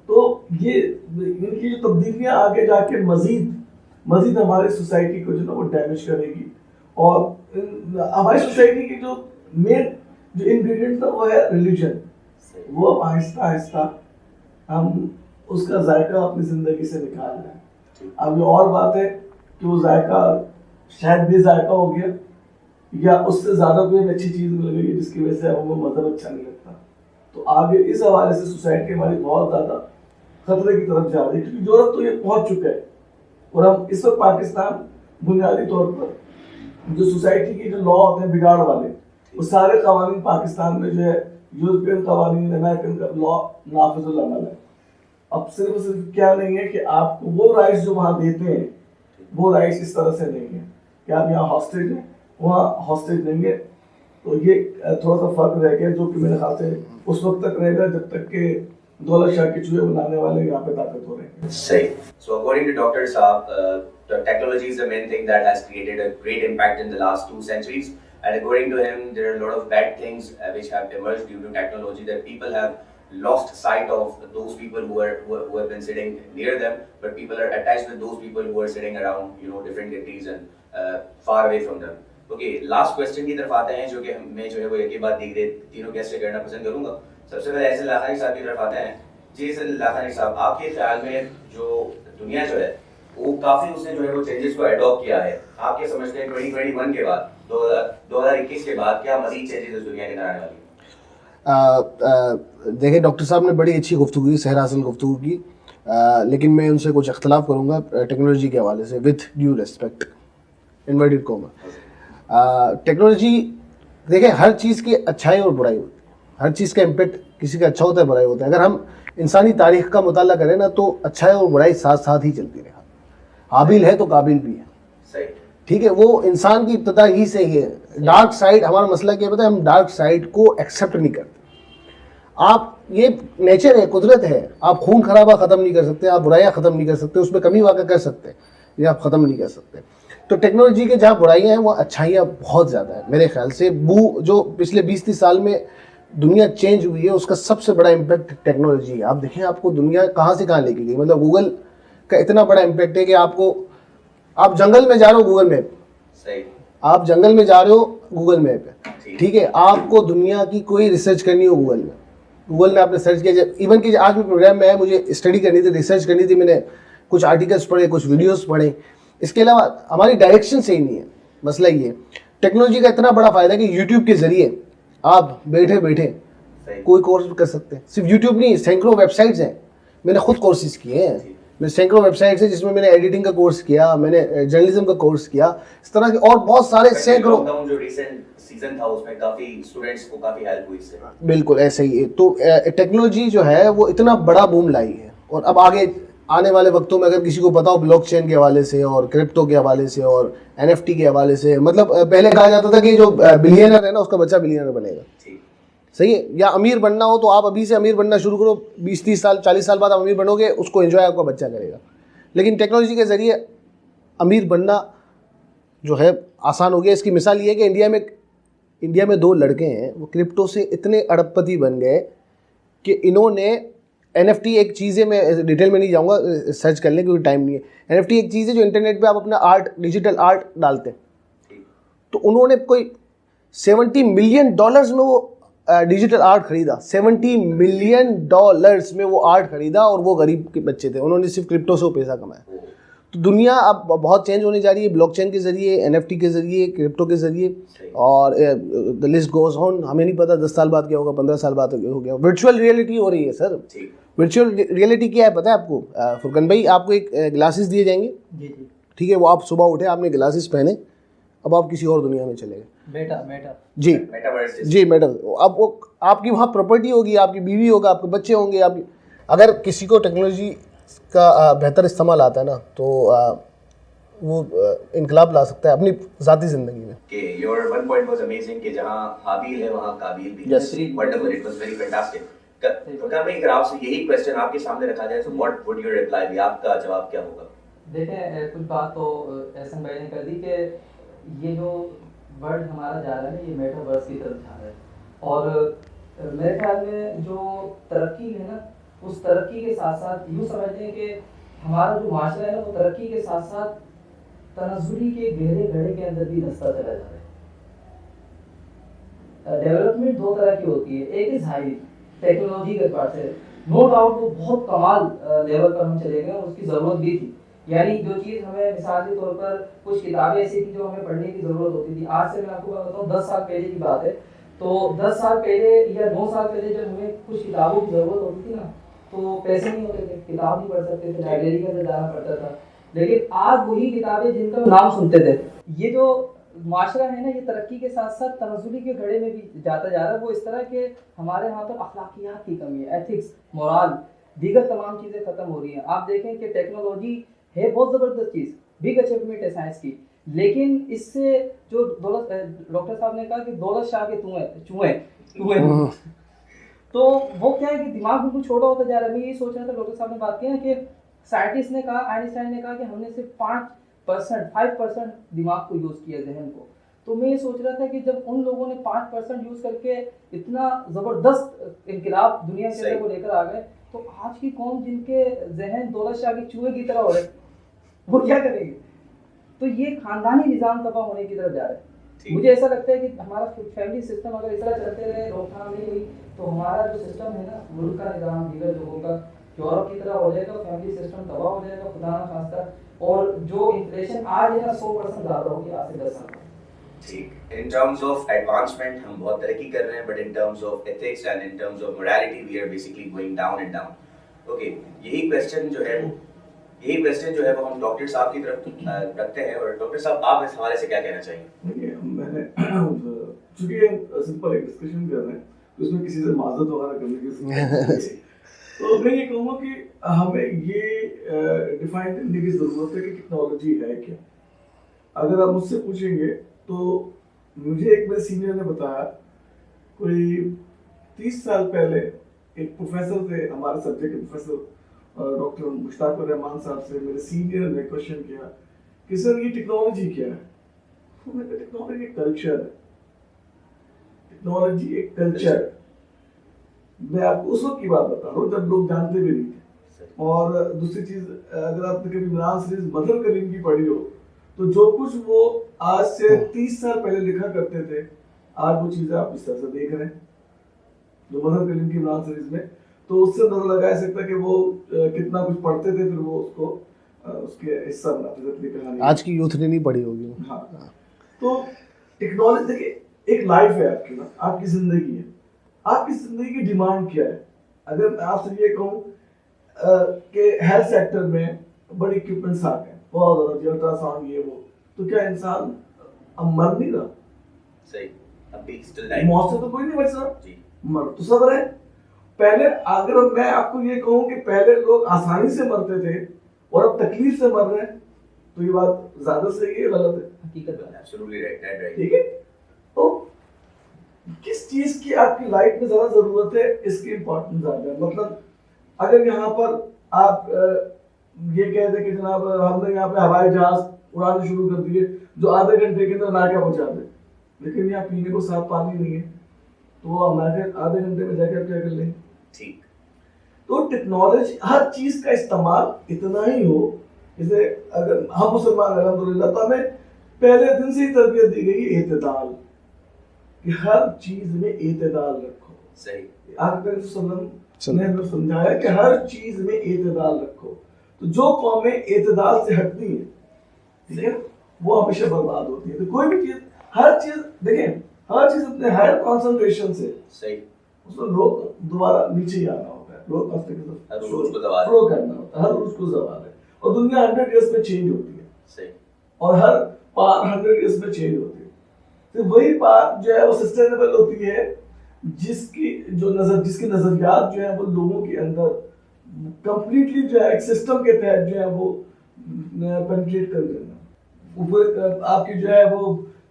S3: तो ये इनकी जो तब्दीलियां आगे जाके मजीद हमारी सोसाइटी को जो ना वो डैमेज करेगी। और हमारी सोसाइटी की जो मेन जो इंग्रेडिएंट था वो है रिलीजन। वो अब आहिस्ता आहिस्ता हम उसका जायका अपनी जिंदगी से निकाल रहे हैं। अब ये और बात है कि वो जायका शायद बेजायका हो गया, या उससे ज्यादा कोई अच्छी चीज मिल गई जिसकी वजह से हमें मजहब अच्छा नहीं लगता। तो आगे इस हवाले से सोसाइटी हमारी बहुत ज्यादा खतरे की तरफ जा रही है, क्योंकि यूरोप तो ये पहुंच चुका है। और हम इस वक्त पाकिस्तान बुनियादी तौर पर जो सोसाइटी की जो लॉ होते हैं बिगाड़ वाले, वो सारे कवानीन पाकिस्तान में जो है यूरोपियन कवानीन, अमेरिकन का लॉ नाफिजुल अमल है। अब सिर्फ क्या नहीं है कि आपको वो राइट्स जो वहाँ देते हैं, वो राइट्स इस तरह से नहीं है कि आप यहाँ हॉस्टेज हैं, वहाँ हॉस्टेज नहीं है। तो ये थोड़ा सा फर्क रह गया, जो कि मेरे ख्याल से उस वक्त तक रहेगा जब तक के दौलत शाह के चूहे बनाने वाले यहाँ पे ताकत हो रहे हैं।
S1: सही। So according to Dr. Saab, the technology is the main thing that has created a great impact in the last 2 centuries. And according to him, there are a lot of bad things which have emerged due to technology, that people have lost sight of those people who have been sitting near them, but people are attached with those people who are sitting around, different countries and far away from them. Okay, last question की तरफ आते हैं, जो कि मैं जो है वो एक ही बात तीनों गेस्ट से करना पसंद करूंगा। सबसे पहले ऐसे लाखानी साहब की तरफ आते हैं। जी सर, लाखानी साहब, आपके ख्याल में जो दुनिया जो है वो काफी उसने जो है वो चेंजेस को अडॉप्ट किया है। आप क्या समझते हैं 2021 के बाद, 2021 के बाद क्या मजीद चेंजेस इस दुनिया के अंदर आने वाली है?
S4: देखिए, डॉक्टर साहब ने बड़ी अच्छी गुफ्तगू की, सहरासन गुफ्तगू की, लेकिन मैं उनसे कुछ इख्तलाफ करूँगा टेक्नोलॉजी के हवाले से, with due respect, inverted comma. Technology, देखिए, हर चीज़ की अच्छाई और बुराई होती है, हर चीज़ का इम्पेक्ट किसी का अच्छा होता है, बुराई होता है। अगर हम इंसानी तारीख का मुताला करें ना, तो अच्छाई और बुराई साथ साथ ही चलती रहे। हाबिल है तो काबिल भी है,
S1: सही,
S4: ठीक है। वो इंसान की इब्तदा ही से ही है। डार्क साइड, हमारा मसला क्या पता है, हम डार्क साइड को एक्सेप्ट नहीं करते। आप, ये नेचर है, कुदरत है। आप खून खराबा ख़त्म नहीं कर सकते, आप बुराइयाँ ख़त्म नहीं कर सकते, उसमें कमी वाक़ कर सकते हैं, ये आप ख़त्म नहीं कर सकते। तो टेक्नोलॉजी के जहाँ बुराइयाँ हैं, वो अच्छाइयाँ बहुत ज़्यादा है मेरे ख्याल से। जो पिछले 20-30 साल में दुनिया चेंज हुई है, उसका सबसे बड़ा इम्पैक्ट टेक्नोलॉजी है। आप देखें, आपको दुनिया कहाँ से कहाँ लेके गई। मतलब गूगल का इतना बड़ा इम्पैक्ट है कि आप जंगल में जा रहे हो, गूगल मैप,
S1: सही,
S4: आप जंगल में जा रहे हो, गूगल मैप है, ठीक है। आपको दुनिया की कोई रिसर्च करनी हो, गूगल में आपने सर्च किया। इवन कि आज में प्रोग्राम में है, मुझे स्टडी करनी थी, रिसर्च करनी थी, मैंने कुछ आर्टिकल्स पढ़े, कुछ वीडियोस पढ़े। इसके अलावा हमारी डायरेक्शन सही नहीं है। मसला ये, टेक्नोलॉजी का इतना बड़ा फ़ायदा है कि यूट्यूब के ज़रिए आप बैठे बैठे कोई कोर्स कर सकते हैं। सिर्फ यूट्यूब नहीं, सैकड़ों वेबसाइट्स हैं, मैंने खुद कोर्सेज किए हैं। मैं सैकड़ों वेबसाइट्स है जिसमें मैंने एडिटिंग का कोर्स किया, मैंने जर्नलिज्म का कोर्स किया, इस तरह के और बहुत सारे सैकड़ों।
S1: जो रिसेंट सीजन था उसमें काफी स्टूडेंट्स को काफी हेल्प हुई इससे।
S4: बिल्कुल ऐसे ही है। तो टेक्नोलॉजी जो है वो इतना बड़ा बूम लाई है, और अब आगे आने वाले वक्तों में अगर किसी को पता हो ब्लॉकचेन के हवाले से और क्रिप्टो के हवाले से और NFT के हवाले से, मतलब पहले कहा जाता था कि जो बिलियनर है ना, उसका बच्चा बिलियनर बनेगा, सही है। या अमीर बनना हो तो आप अभी से अमीर बनना शुरू करो, 20-30 साल 40 साल बाद आप अमीर बनोगे, उसको एंजॉय आपका बच्चा करेगा। लेकिन टेक्नोलॉजी के ज़रिए अमीर बनना जो है आसान हो गया। इसकी मिसाल ये है कि इंडिया में 2 लड़के हैं, वो क्रिप्टो से इतने अरबपति बन गए कि इन्होंने NFT एक चीज़ है, मैं डिटेल में नहीं जाऊँगा, सर्च कर लें क्योंकि टाइम नहीं है। NFT एक चीज़ है जो इंटरनेट पे आप अपना आर्ट, डिजिटल आर्ट डालते हैं। तो उन्होंने कोई $70 मिलियन में वो डिजिटल आर्ट खरीदा, $70 मिलियन में वो आर्ट खरीदा, और वो गरीब के बच्चे थे, उन्होंने सिर्फ क्रिप्टो से वो पैसा कमाया। तो दुनिया अब बहुत चेंज होने जा रही है ब्लॉकचेन के जरिए, एनएफटी के जरिए, क्रिप्टो के जरिए, और द लिस्ट गोज ऑन। हमें नहीं पता 10 साल बाद क्या होगा, 15 साल बाद हो गया। वर्चुअल रियलिटी हो रही है सर। वर्चुअल रियलिटी क्या है पता है आपको? फुरकन भाई, आपको एक ग्लासेस दिए जाएंगे,
S5: जी जी।
S4: ठीक है, वो आप सुबह उठे, आपने ग्लासेस पहने, अब आप किसी और दुनिया में चले गए।
S5: मेटा मेटा
S4: जी
S1: मेटावर्स
S4: जी मैडम, अब वो आपकी वहाँ प्रॉपर्टी होगी, आपकी बीवी होगा, आपके बच्चे होंगे। आपकी अगर किसी को टेक्नोलॉजी का बेहतर इस्तेमाल आता है ना, तो वो इनकलाब ला सकता है अपनी ज़ाती ज़िंदगी में।
S1: Okay, your one point was amazing कि जहाँ हाबिल है वहाँ काबिल भी है।
S4: Yes.
S1: Wonderful, it was very fantastic. फरमान भाई, अगर आपसे यही क्वेश्चन आपके सामने रखा जाए, so what would your reply be? आपका जवाब क्या होगा?
S5: देखें, कुछ बात तो एहसन भाई ने कर दी कि ये जो वर्ल्ड हमारा जा रहा है ये मेटावर्स की तरफ जा रहा है, और मेरे ख्याल में जो तरक्की है ना, उस तरक्की के साथ साथ यूँ समझ लें कि हमारा जो माशरा है ना, वो तरक्की के साथ साथ तनज़्ज़ुली के गहरे घड़े के अंदर भी धंसता चला जा रहा है। डेवलपमेंट दो तरह की होती है, एक इज़ हाई टेक्नोलॉजी के पार्ट से, नो डाउट वो बहुत कमाल लेवल पर हम चले गए और उसकी ज़रूरत भी थी। यानी जो चीज़ हमें मिसाल के तौर पर कुछ किताबें ऐसी थी जो हमें पढ़ने की ज़रूरत होती थी, आज से मैं आपको बताऊँ 10 साल पहले की बात है, तो 10 साल पहले या 9 साल पहले जब हमें कुछ किताबों की ज़रूरत होती थी ना, तो पैसे नहीं होते थे, किताब नहीं पढ़ सकते थे, लाइब्रेरी के अंदर जाना पड़ता था। लेकिन आज वही किताबें जिनका नाम सुनते थे, ये जो माशरा है ना, ये तरक्की के साथ साथ तनज़्ज़ुली के घड़े में भी जाता जा रहा है। वो इस तरह के हमारे यहाँ पर अखलाकियात की कमी है, एथिक्स, मोरल, दीगर तमाम चीज़ें ख़त्म हो रही हैं। आप देखें कि टेक्नोलॉजी है बहुत ज़बरदस्त चीज़, बिग अचीवमेंट है साइंस की, लेकिन इससे जो डॉक्टर साहब ने कहा कि दौलत शाह के चूहे तो वो क्या है कि दिमाग बिल्कुल छोटा होता जा रहा है। मैं यही सोच रहा था, डॉक्टर साहब ने बात की ना कि साइंटिस्ट ने कहा, आइंस्टाइन ने कहा कि हमने सिर्फ 5% दिमाग को यूज़ किया, जहन को। तो मैं ये सोच रहा था कि जब उन लोगों ने 5% यूज़ करके इतना ज़बरदस्त इनकलाब दुनिया के अंदर को लेकर आ गए, तो आज की कौम जिनके जहन दौलत शाह के चूहे की तरह हो रहे, वो क्या करेंगे? तो ये खानदानी निज़ाम तबाह होने की तरफ जा रहा है। मुझे ऐसा लगता है कि हमारा फैमिली सिस्टम अगर इस तरह चलते रहे, रोकथाम नहीं हुई, तो हमारा जो सिस्टम है ना, मुल्क का निज़ाम दीगर लोगों का यूरोप की तरह हो जाएगा, फैमिली सिस्टम तबाह हो जाएगा, खुदा ना खास्ता। और जो इन्फ्लेशन आज है ना 100% ज़्यादा होगी आज से 10 साल बाद।
S1: ठीक, in terms of advancement हम बहुत तरक्की कर रहे हैं, but in terms of ethics and in terms of morality we are basically going down and down. Okay, यही क्वेश्चन जो है वो हम डॉक्टर साहब की तरफ रखते हैं, और डॉक्टर साहब आप इस हवाले से क्या कहना चाहेंगे?
S3: देखिए, मैंने चूंकि सिंपल एक डिस्कशन कर रहे हैं, तो उसमें किसी से माजरत वगैरह करने की जरूरत नहीं। तो मैं ये कहूँगा कि हमें ये डिफाइन करने की ज़रूरत है कि टेक्नोलॉजी है क्या। अगर आप मुझसे पूछेंगे तो मुझे एक मेरे सीनियर ने बताया, कोई 30 साल पहले एक प्रोफेसर थे, हमारे सब्जेक्ट के प्रोफेसर डॉक्टर मुश्ताकुर रहमान साहब से मेरे सीनियर ने क्वेश्चन किया कि सर ये टेक्नोलॉजी क्या है? तो मैंने कहा टेक्नोलॉजी एक कल्चर है, टेक्नोलॉजी एक कल्चर है। मैं आपको उस वक्त की बात बता रहा हूँ जब लोग जानते भी नहीं थे। और दूसरी चीज, अगर आपने कभी इमरान सीरीज मदर कलीम की पढ़ी हो, तो जो कुछ वो आज से 30 साल पहले लिखा करते थे, आज वो चीजें आप इस तरह से देख रहे हैं जो मदर कलीम की इमरान सीरीज में। तो उससे अंदाजा लगाया सकता है कि वो कितना कुछ पढ़ते थे, फिर वो उसको उसके हिस्सा बनाते थे अपनी कहानी।
S4: आज की यूथ ने नहीं पढ़ी होगी।
S3: हाँ, तो टेक्नोलॉजी देखिए, एक लाइफ है आपकी ना, आपकी जिंदगी है, आपकी जिंदगी की डिमांड क्या है। अगर मैं आपसे ये कहूँ कि हेल्थ सेक्टर में बड़े इक्विपमेंट्स आ गए, बहुत ज़्यादा, अल्ट्रासाउंड ये वो, तो क्या इंसान अब मर नहीं रहा?
S1: सही, अभी स्टिल लाइफ
S3: मौत से तो कोई नहीं बच रहा
S1: जी,
S3: मर तो सब रहे। पहले अगर मैं आपको ये कहूँ कि पहले लोग आसानी से मरते थे और अब तकलीफ से मर रहे हैं, तो ये बात ज्यादा सही है, गलत है?
S5: हकीकत है।
S1: Absolutely right.
S3: ठीक है, तो किस चीज की आपकी लाइफ में ज्यादा जरूरत है, इसकी इंपॉर्टेंस ज्यादा है। मतलब अगर यहाँ पर आप ये कह दें कि जनाब हमने यहाँ पे हवाई जहाज उड़ाने शुरू कर दिए जो आधे घंटे के अंदर अमेरिका पहुंचा दे, लेकिन यहाँ पीने को साफ पानी नहीं है, तो वो अमेरिका आधे घंटे में जाकर क्या कर लेंगे?
S1: ठीक,
S3: तो टेक्नोलॉजी, हर चीज का इस्तेमाल इतना ही हो, जैसे अगर हम मुसलमान अल्हम्दुलिल्लाह, तो हमें पहले दिन से ही तरबियत दी गई एतदाल, कि हर चीज में एतदाल रखो।
S1: सही,
S3: आगे ने हमें समझाया कि हर चीज में एतदाल रखो। तो जो कौमें एतदाल से हटती है, ठीक है, वो हमेशा बर्बाद होती है। तो कोई भी चीज, हर चीज देखें, हर चीज अपने हायर कॉन्सेंट्रेशन से
S1: सही,
S3: उसमें लोग दोबारा नीचे ही आना होता है, लोग
S1: हर रोज को दबा
S3: फ्लो करना होता है, हर रोज को दबा है। और दुनिया 100 इयर्स में चेंज होती है,
S1: सही,
S3: और हर पार 100 इयर्स में चेंज होती है। तो वही पार जो है वो सस्टेनेबल होती है जिसकी जिसकी नजरियात जो है वो लोगों के अंदर कंप्लीटली जो है एक सिस्टम के तहत जो है वो पेनिट्रेट कर देना। ऊपर आपकी जो है वो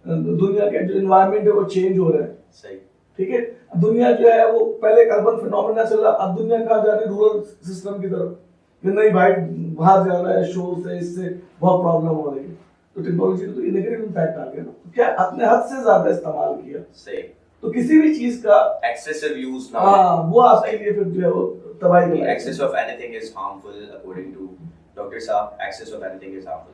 S3: दुनिया का जो एनवायरनमेंट है वो चेंज हो रहा है,
S1: सही,
S3: ठीक है। दुनिया जो है वो पहले एक अर्बन फिनोमेना चल रहा, अब दुनिया कहाँ जा रही है, रूरल सिस्टम की तरफ कि नहीं भाई बाहर जा रहा है, शोर से इससे बहुत प्रॉब्लम हो रही है। तो टेक्नोलॉजी का तो ये नेगेटिव इम्पैक्ट आ गया ना, तो क्या अपने हद से ज्यादा इस्तेमाल किया,
S1: सही,
S3: तो किसी भी चीज का
S1: excessive use
S3: हाँ
S1: now,
S3: वो आपके लिए फिर जो है वो तबाही
S1: the
S3: का
S1: excess of anything is harmful according to Dr. Saab, excess of anything is harmful.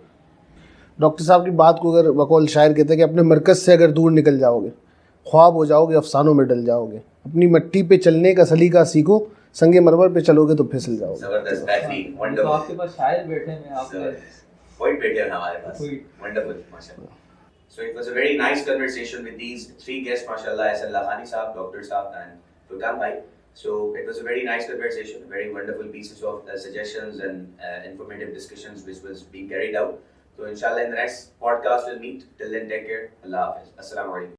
S4: Doctor साहब की बात को अगर बकौल शायर कहते हैं कि अपने मरकज़ से अगर दूर निकल जाओगे, ख्वाब हो जाओगे, अफसानों में डल जाओगे। अपनी मिट्टी पे चलने का सलीका सीखो, संगे मरमर पे चलोगे तो फिसल जाओगे।
S1: जबरदस्त, बेहतरीन,
S5: तो
S1: वंडरफुल,
S5: आपके पास शायर बैठे हैं, आपने
S1: पॉइंट बैठे हैं हमारे पास,
S5: Point.
S1: वंडरफुल, माशाल्लाह। So it was a very nice conversation with these three guests, mashallah, Ahsan Lakhani Saab, Dr. Saab and Furqan Bhai. So it was a very nice conversation, very wonderful pieces of suggestions and informative discussions which was being carried out. So inshallah in the next podcast we'll meet. Till then, take care. Allah Hafiz. Assalamu alaikum.